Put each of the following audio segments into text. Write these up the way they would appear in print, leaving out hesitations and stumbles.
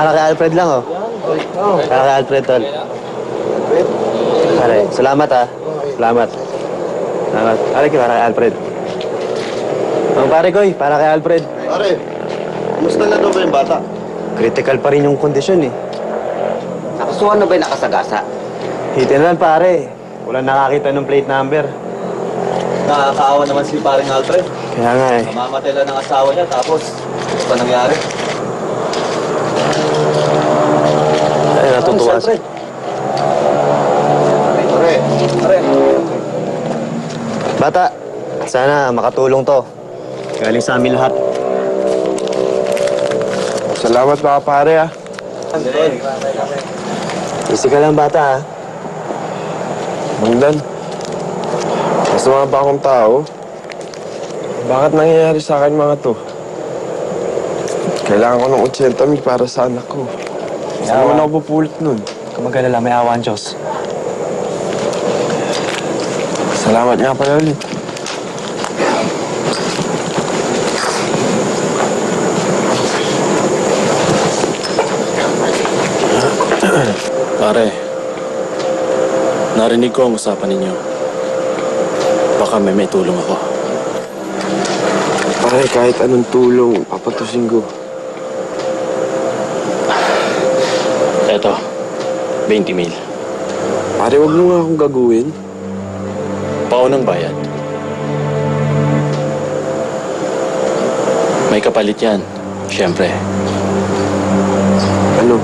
para kay Alfred lang, oh. Para kay Alfred, tol. Pare, salamat, ah. Salamat. Salamat. Pare, para kay Alfred. Ang pare ko, para kay Alfred. Pare, kumusta na daw ba yung bata? Critical pa rin yung kondisyon, eh. Nakasuhan na ba yung nakasagasa? Hitin lang, pare. Walang nakakita ng plate number. Nakakaawa naman si paring Alfred. Kaya nga, eh. Mamamatay lang ng asawa niya, tapos ano pa nangyari? Ay, natutuwa. Pare, pare. Bata, sana makatulong to. Galing sa amin lahat. Salamat mga pare, ah. Easy ka lang, bata, ah. Mangdan, masama ba akong tao? Bakit nangyayari sa akin mga to? Kailangan ko ng 80 mil para sa anak ko. Saan naman ako pupulot nun? Kumagala may awa ang Diyos. Salamat nga pala ulit. Pare, narinig ko ang usapan ninyo. Baka may tulong ako. Pare, kahit anong tulong, papatusin ko. Eto, 20 mil. Pare, wag mo nga akong gagawin. Paunang bayad. May kapalit yan, syempre. Ano?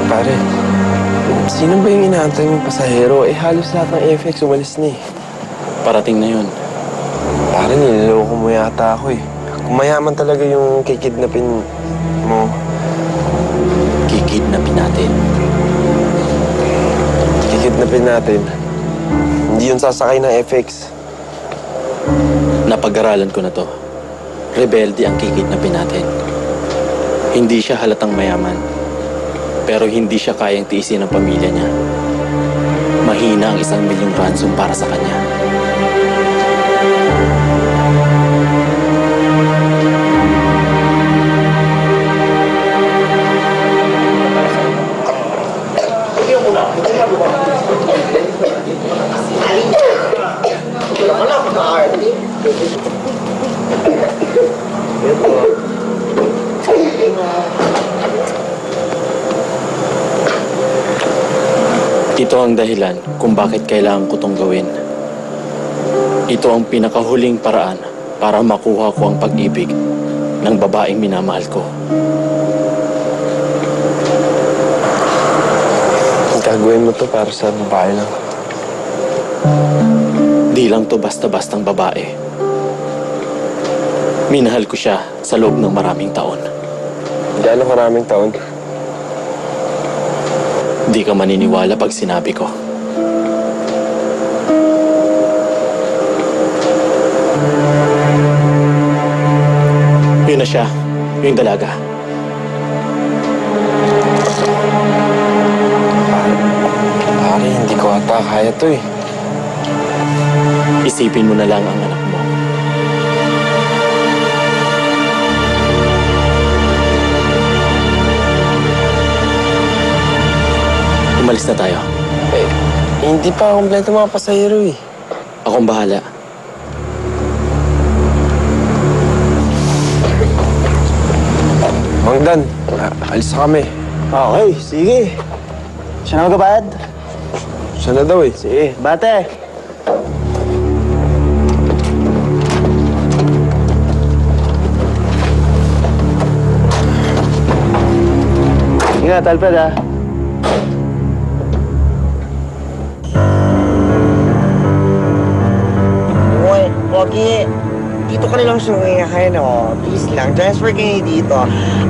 Pare, sino ba yung inaantay mong pasahero? Eh, halos lahat ng FX umalis na eh. Parating na yun. Pare, niloloko mo yata ako eh. Kung mayaman talaga yung kikidnapin mo, Kikidnapin natin. kikidnapin natin, hindi yun sasakay ng FX. Napag-aralan ko na to. Rebelde ang kikidnapin natin. Hindi siya halatang mayaman. Pero hindi siya kayang tiisin ng pamilya niya. Mahina ang 1 milyong ransom para sa kanya. Ito ang dahilan kung bakit kailangan ko tong gawin. Ito ang pinakahuling paraan para makuha ko ang pag-ibig ng babaeng minamahal ko. Gagawin mo to para sa babae lang. Di lang to basta-bastang babae. Minahal ko siya sa loob ng maraming taon. Gaano karaming taon? Di ka maniniwala pag sinabi ko. Yun na siya, yung dalaga. Pare, hindi ko ata kaya to eh. Isipin mo na lang ang anak mo. Umalis na tayo. Eh, hindi pa kompleto mga pasahero eh. Akong bahala. Mangdan, alis na kami. Okay, sige. Siya na magbabayad? Siya na daw eh. Sige, bate. Ingat, Alfred, ah. Uy, Pogi, dito ka nilang sumingay, no? Please lang, transfer kayo dito.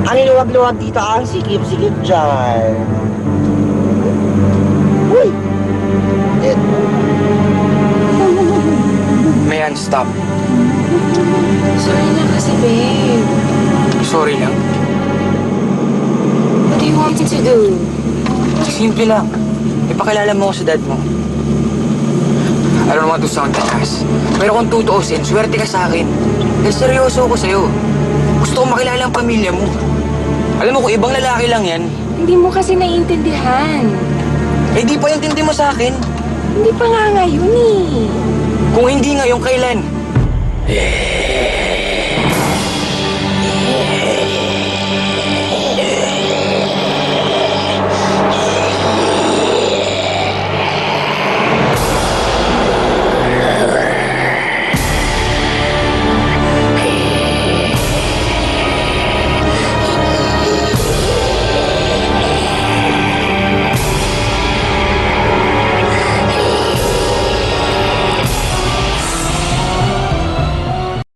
Ang iluwag-luwag dito, ang sikip-sikip dyan. Uy! Mayan, stop. Sorry na kasi, babe. Sorry lang. you want me to do? Simple lang. Ipakilala mo ako sa dad mo. I don't want to sound takas. Pero kung tutuusin, swerte ka sa akin. Dahil seryoso ako sa'yo. Gusto ko makilala ang pamilya mo. Alam mo, kung ibang lalaki lang yan, Hindi mo kasi naiintindihan. eh di pa intindi mo sa akin. Hindi pa nga ngayon eh. Kung hindi ngayon, kailan?